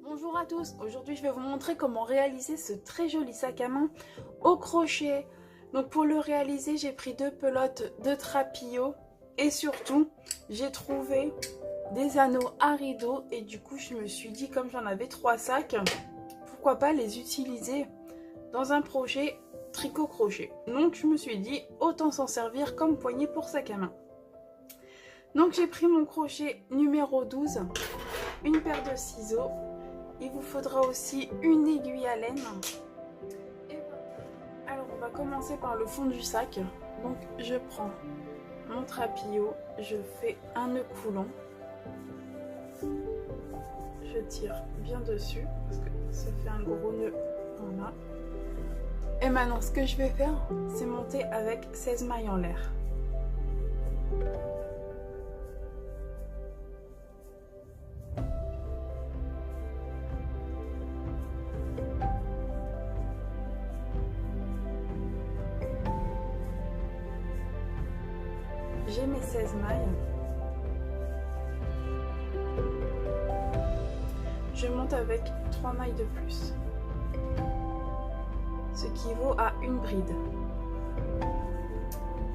Bonjour à tous, aujourd'hui je vais vous montrer comment réaliser ce très joli sac à main au crochet. Donc pour le réaliser, j'ai pris 2 pelotes de trapillo et surtout j'ai trouvé des anneaux à rideau et du coup je me suis dit, comme j'en avais 3 sacs, pourquoi pas les utiliser dans un projet tricot crochet. Donc je me suis dit autant s'en servir comme poignée pour sac à main. Donc j'ai pris mon crochet numéro 12, une paire de ciseaux. Il vous faudra aussi une aiguille à laine. Alors on va commencer par le fond du sac. Donc je prends mon trapillo, je fais un nœud coulant. Je tire bien dessus parce que ça fait un gros nœud. Voilà. Et maintenant ce que je vais faire, c'est monter avec 16 mailles en l'air. J'ai mes 16 mailles. Je monte avec 3 mailles de plus, ce qui vaut à une bride.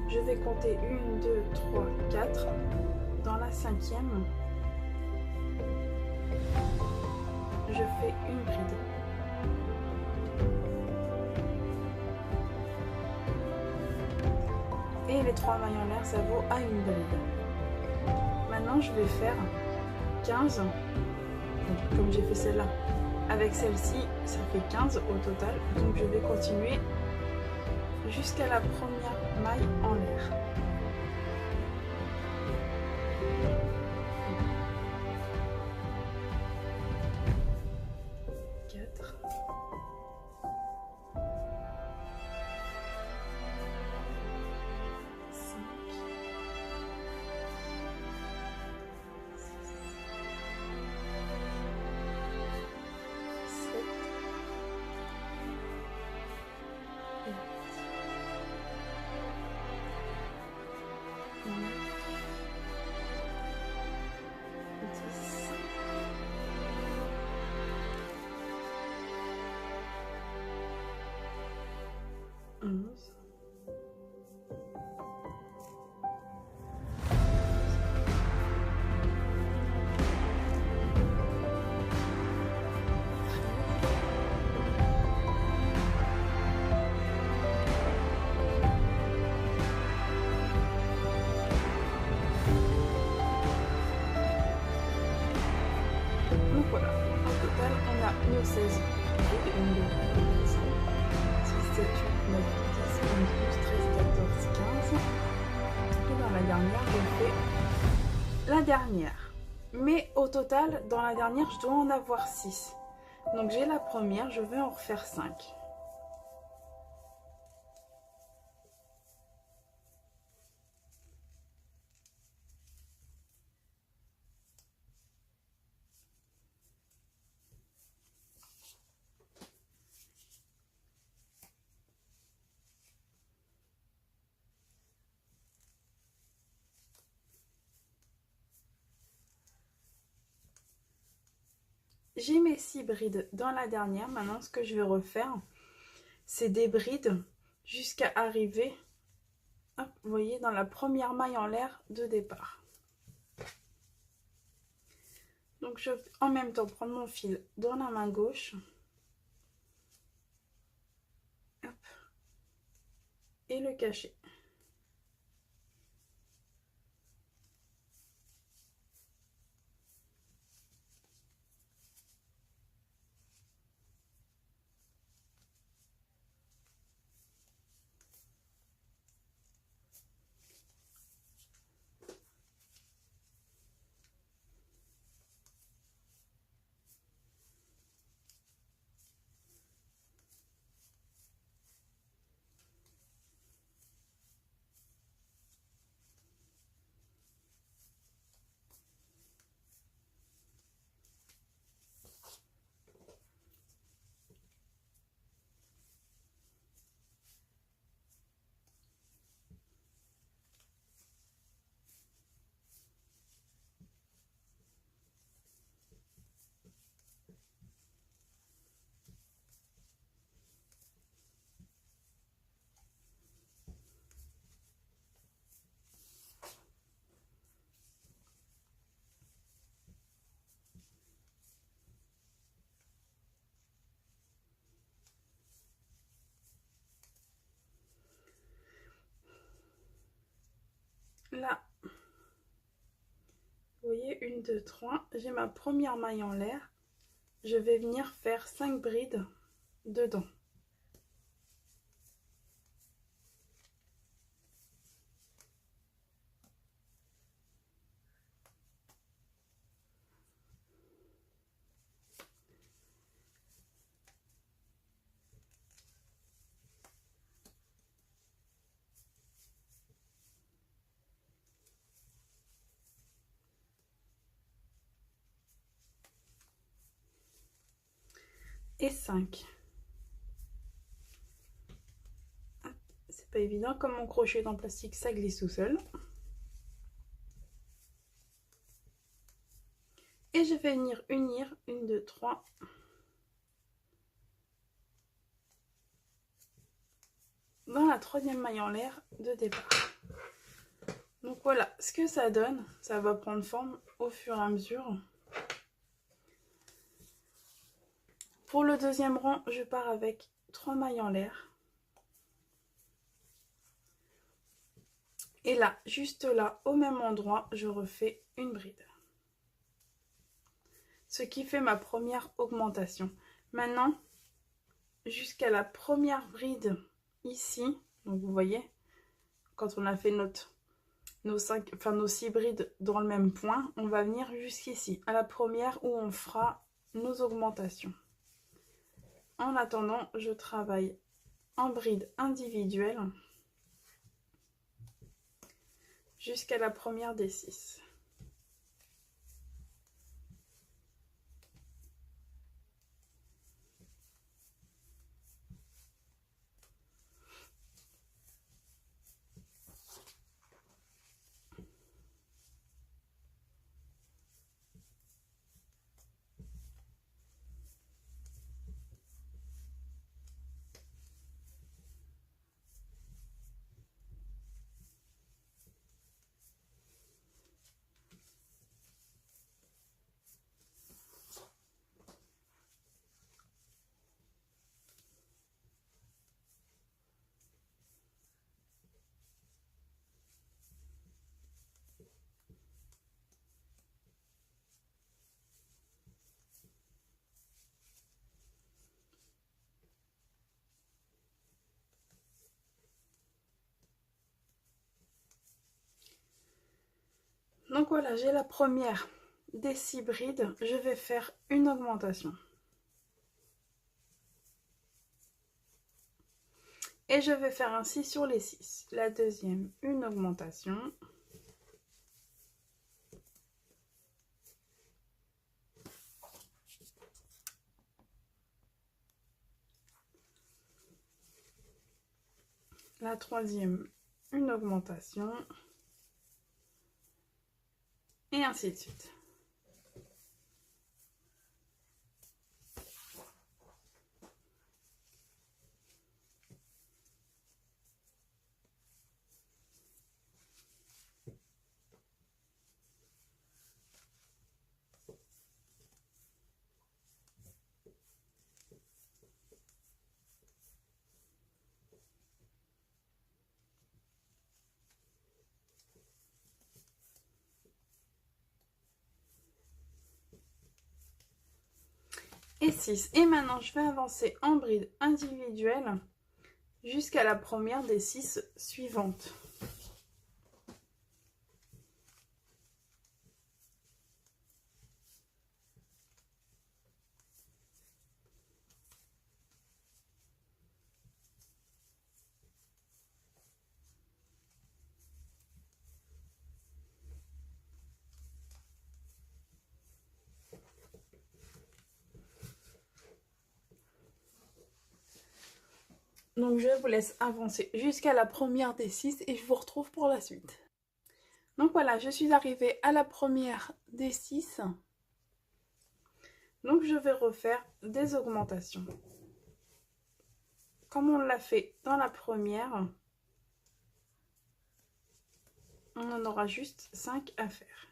Je vais compter 1, 2, 3, 4. Dans la 5e, je fais une bride. Et les 3 mailles en l'air, ça vaut à une bride. Maintenant, je vais faire 15. Donc, comme j'ai fait celle-là avec celle-ci, ça fait 15 au total. Donc, je vais continuer jusqu'à la première maille en l'air. Donc voilà, au total on a nos 16 brides, 1, 2, 3, 5, 6, 7, 8, 9, 10, 11, 12, 13, 14, 15. Et dans la dernière, je fais la dernière. Mais au total, dans la dernière, je dois en avoir 6. Donc j'ai la première, je vais en refaire 5. J'ai mes 6 brides dans la dernière. Maintenant, ce que je vais refaire, c'est des brides jusqu'à arriver, hop, vous voyez, dans la première maille en l'air de départ. Donc, je vais en même temps prendre mon fil dans la main gauche. Hop, et le cacher. là, vous voyez, 1, 2, 3, j'ai ma première maille en l'air. Je vais venir faire 5 brides dedans. Et 5. C'est pas évident, comme mon crochet est en plastique, ça glisse tout seul. Et je vais venir unir 1, 2, 3 dans la troisième maille en l'air de départ. Donc voilà ce que ça donne. Ça va prendre forme au fur et à mesure. Pour le deuxième rang, je pars avec 3 mailles en l'air. Et là, juste là, au même endroit, je refais une bride. Ce qui fait ma première augmentation. Maintenant, jusqu'à la première bride ici, donc vous voyez, quand on a fait nos 6 brides dans le même point, on va venir jusqu'ici, à la première où on fera nos augmentations. En attendant, je travaille en bride individuelle jusqu'à la première des 6. Donc voilà, j'ai la première des 6 brides. Je vais faire une augmentation. Et je vais faire ainsi sur les 6. La deuxième, une augmentation. La troisième, une augmentation. Et ainsi de suite. Et 6. Et maintenant, je vais avancer en bride individuelle jusqu'à la première des 6 suivantes. Donc je vous laisse avancer jusqu'à la première des 6 et je vous retrouve pour la suite. Donc voilà, je suis arrivée à la première des 6. Donc je vais refaire des augmentations. Comme on l'a fait dans la première, on en aura juste 5 à faire.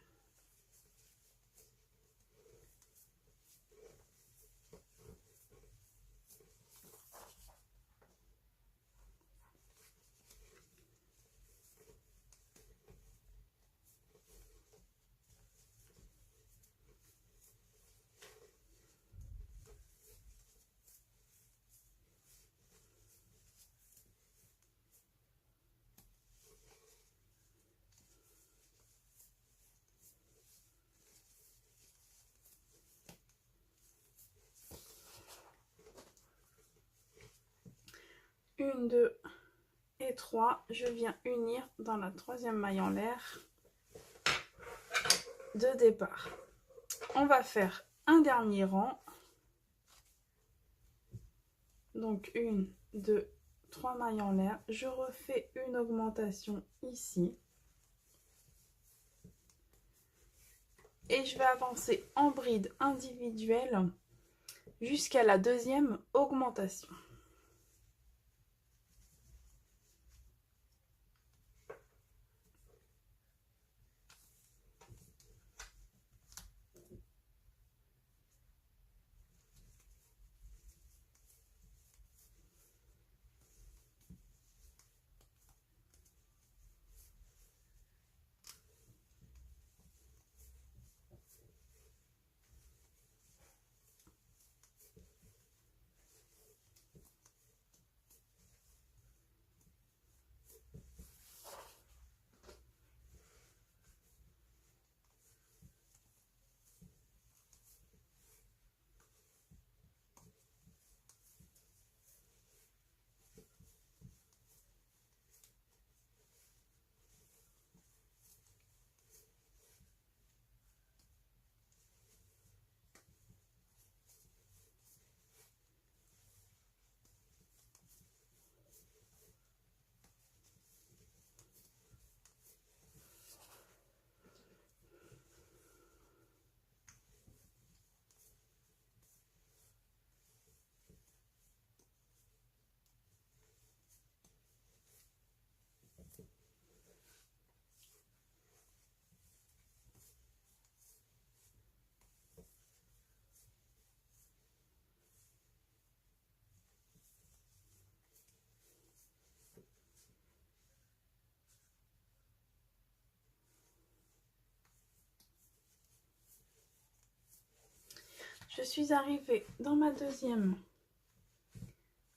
1, 2 et 3, je viens unir dans la troisième maille en l'air de départ. On va faire un dernier rang. Donc 1, 2, 3 mailles en l'air. Je refais une augmentation ici. Et je vais avancer en bride individuelle jusqu'à la deuxième augmentation. Je suis arrivée dans ma deuxième.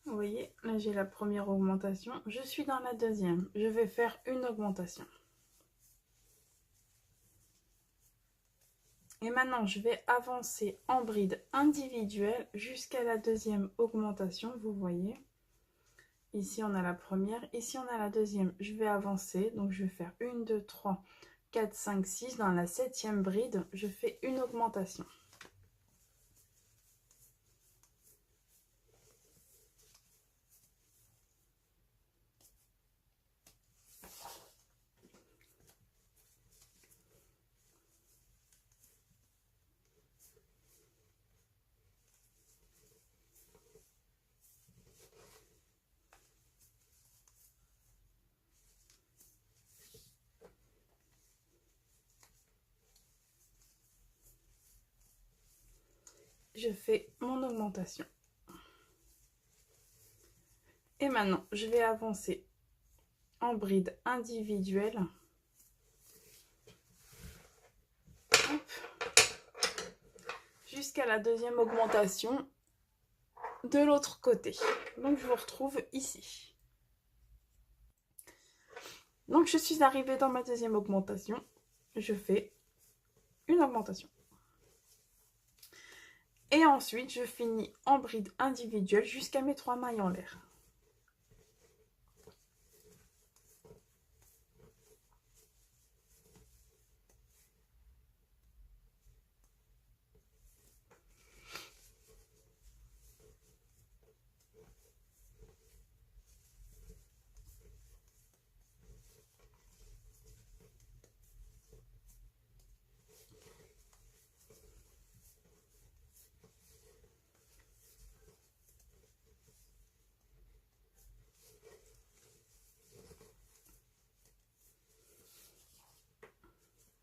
Vous voyez, là j'ai la première augmentation. Je suis dans la deuxième. Je vais faire une augmentation. Et maintenant, je vais avancer en bride individuelle jusqu'à la deuxième augmentation. Vous voyez, ici on a la première, ici on a la deuxième. Je vais avancer, donc je vais faire 1, 2, 3, 4, 5, 6. Dans la septième bride, je fais une augmentation. Je fais mon augmentation. Et maintenant, je vais avancer en bride individuelle. Jusqu'à la deuxième augmentation de l'autre côté. Donc, je vous retrouve ici. Donc, je suis arrivée dans ma deuxième augmentation. Je fais une augmentation. Et ensuite, je finis en bride individuelle jusqu'à mes 3 mailles en l'air.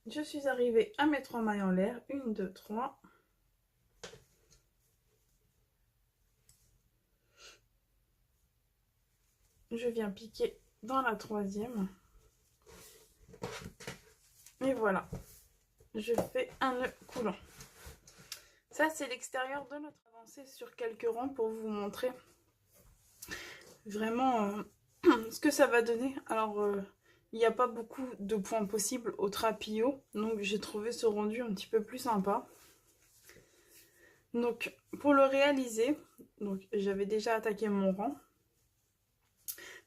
Je suis arrivée à mes 3 mailles en l'air. 1, 2, 3. Je viens piquer dans la troisième. Et voilà. Je fais un nœud coulant. Ça, c'est l'extérieur de notre avancée sur quelques rangs pour vous montrer vraiment ce que ça va donner. Alors, il n'y a pas beaucoup de points possibles au trapillo, donc j'ai trouvé ce rendu un petit peu plus sympa. Donc, pour le réaliser, donc j'avais déjà attaqué mon rang.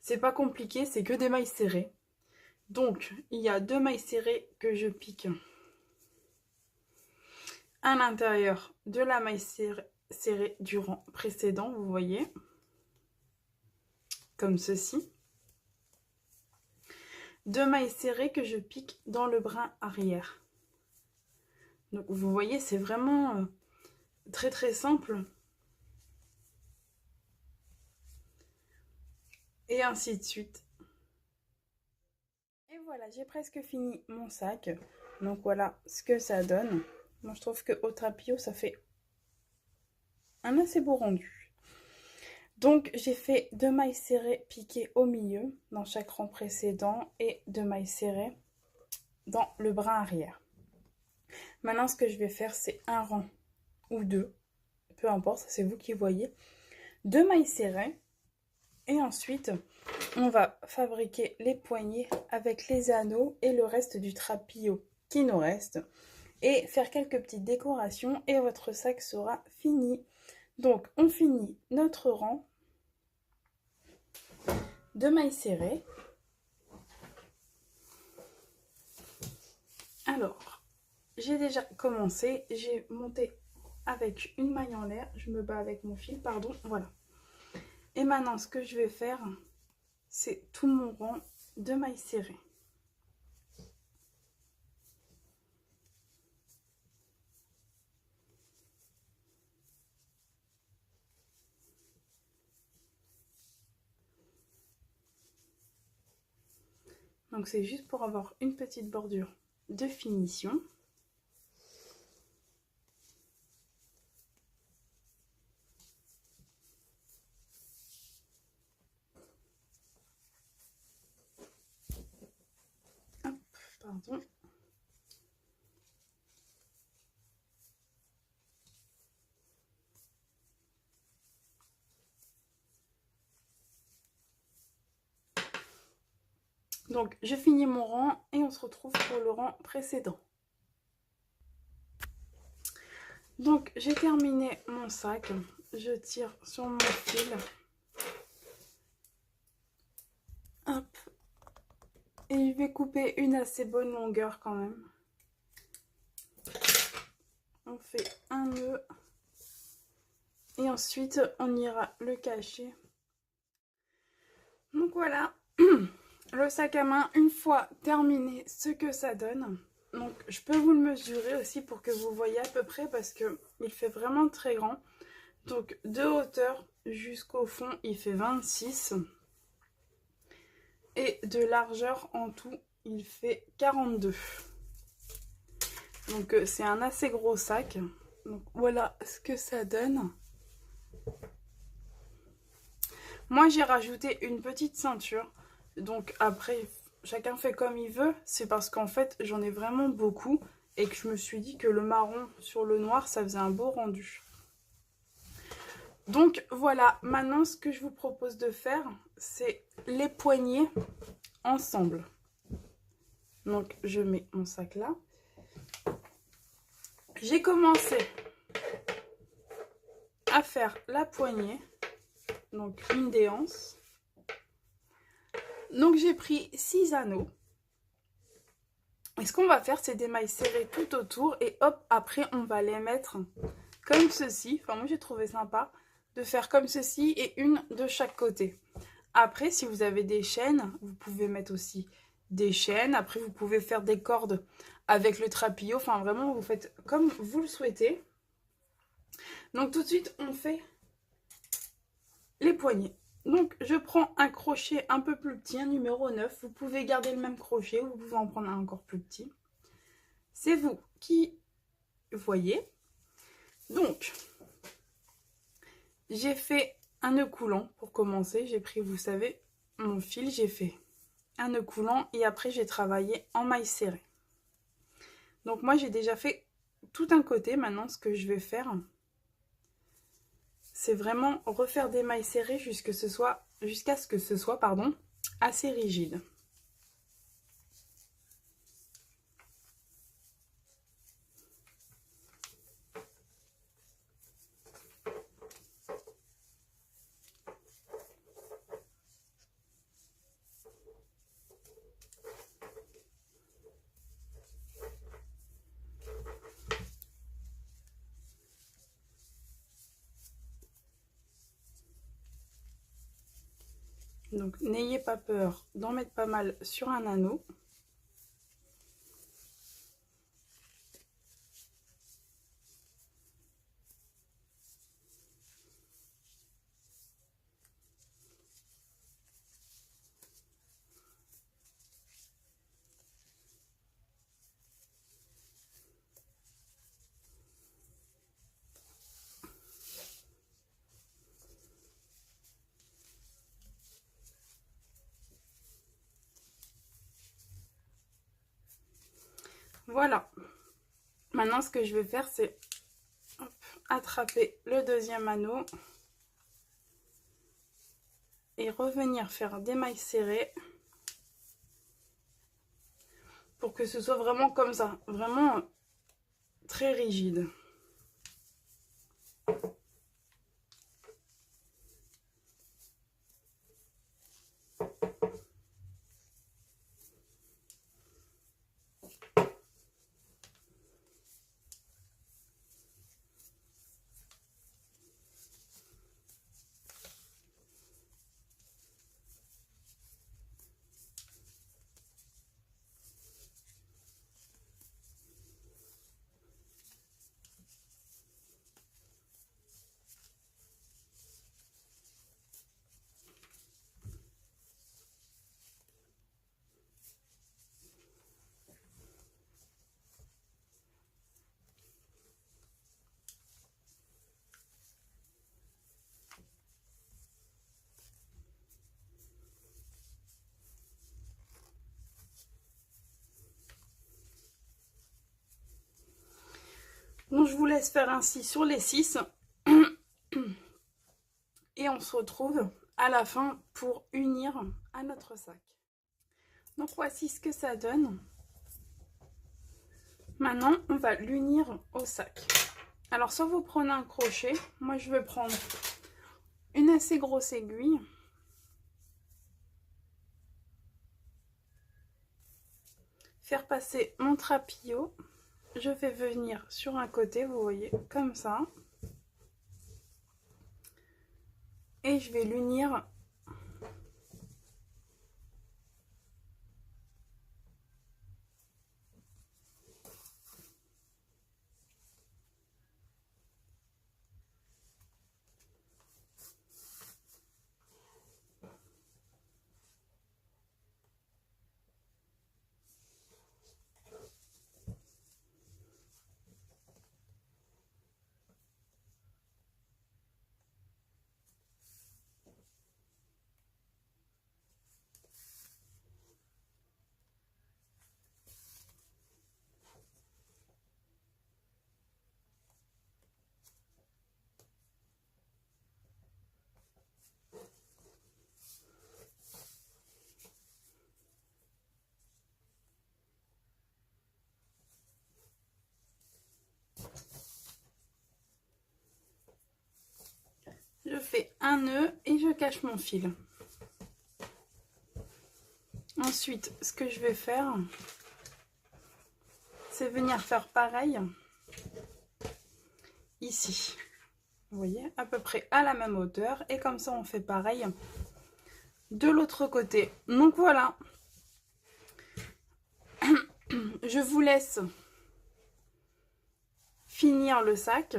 C'est pas compliqué, c'est que des mailles serrées. Donc, il y a 2 mailles serrées que je pique à l'intérieur de la maille serrée du rang précédent, vous voyez, comme ceci. 2 mailles serrées que je pique dans le brin arrière. Donc, vous voyez, c'est vraiment très très simple. Et ainsi de suite. Et voilà, j'ai presque fini mon sac. Donc voilà ce que ça donne. Moi je trouve qu'au trapillo ça fait un assez beau rendu. Donc j'ai fait 2 mailles serrées piquées au milieu dans chaque rang précédent et 2 mailles serrées dans le brin arrière. Maintenant ce que je vais faire c'est un rang ou 2, peu importe, c'est vous qui voyez. 2 mailles serrées et ensuite on va fabriquer les poignets avec les anneaux et le reste du trapillo qui nous reste et faire quelques petites décorations et votre sac sera fini. Donc on finit notre rang de mailles serrées. Alors j'ai déjà commencé, j'ai monté avec une maille en l'air, je me bats avec mon fil, pardon, voilà. Et maintenant ce que je vais faire, c'est tout mon rang de mailles serrées. Donc c'est juste pour avoir une petite bordure de finition. Hop, pardon. Donc je finis mon rang et on se retrouve pour le rang précédent. Donc j'ai terminé mon sac, je tire sur mon fil. Hop. Et je vais couper une assez bonne longueur quand même. On fait un nœud. Et ensuite on ira le cacher. Donc voilà. Le sac à main, une fois terminé, ce que ça donne. Donc je peux vous le mesurer aussi pour que vous voyez à peu près parce que il fait vraiment très grand. Donc de hauteur jusqu'au fond, il fait 26. Et de largeur en tout, il fait 42. Donc c'est un assez gros sac. Donc voilà ce que ça donne. Moi j'ai rajouté une petite ceinture. Donc après, chacun fait comme il veut. C'est parce qu'en fait, j'en ai vraiment beaucoup. Et que je me suis dit que le marron sur le noir, ça faisait un beau rendu. Donc voilà, maintenant ce que je vous propose de faire, c'est les poignets ensemble. Donc je mets mon sac là. J'ai commencé à faire la poignée. Donc une déance. Donc j'ai pris 6 anneaux. Et ce qu'on va faire, c'est des mailles serrées tout autour. Et hop, après on va les mettre comme ceci. Enfin moi j'ai trouvé sympa de faire comme ceci et une de chaque côté. Après si vous avez des chaînes, vous pouvez mettre aussi des chaînes. Après vous pouvez faire des cordes avec le trapillo. Enfin vraiment vous faites comme vous le souhaitez. Donc tout de suite on fait les poignets. Donc je prends un crochet un peu plus petit, un numéro 9. Vous pouvez garder le même crochet, vous pouvez en prendre un encore plus petit. C'est vous qui voyez. Donc j'ai fait un nœud coulant pour commencer. J'ai pris, vous savez, mon fil, j'ai fait un nœud coulant et après j'ai travaillé en maille serrée. Donc moi j'ai déjà fait tout un côté. Maintenant ce que je vais faire, c'est vraiment refaire des mailles serrées jusqu'à ce que ce soit assez rigide. Donc n'ayez pas peur d'en mettre pas mal sur un anneau. Voilà. Maintenant, ce que je vais faire, c'est attraper le deuxième anneau et revenir faire des mailles serrées pour que ce soit vraiment comme ça, vraiment très rigide. Donc je vous laisse faire ainsi sur les 6 et on se retrouve à la fin pour unir à notre sac. Donc voici ce que ça donne. Maintenant on va l'unir au sac. Alors soit vous prenez un crochet, moi je vais prendre une assez grosse aiguille. Faire passer mon trapillo. Je vais venir sur un côté, vous voyez, comme ça. Et je vais l'unir . Je fais un nœud et je cache mon fil. Ensuite, ce que je vais faire, c'est venir faire pareil ici. Vous voyez, à peu près à la même hauteur. Et comme ça, on fait pareil de l'autre côté. Donc voilà. Je vous laisse finir le sac.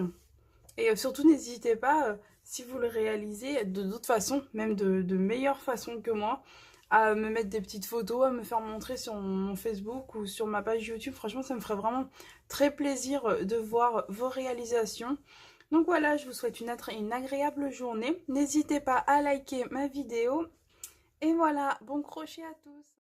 Et surtout, n'hésitez pas, si vous le réalisez de d'autres façons, même de meilleures façons que moi, à me mettre des petites photos, à me faire montrer sur mon Facebook ou sur ma page YouTube. Franchement, ça me ferait vraiment très plaisir de voir vos réalisations. Donc voilà, je vous souhaite une agréable journée. N'hésitez pas à liker ma vidéo. Et voilà, bon crochet à tous!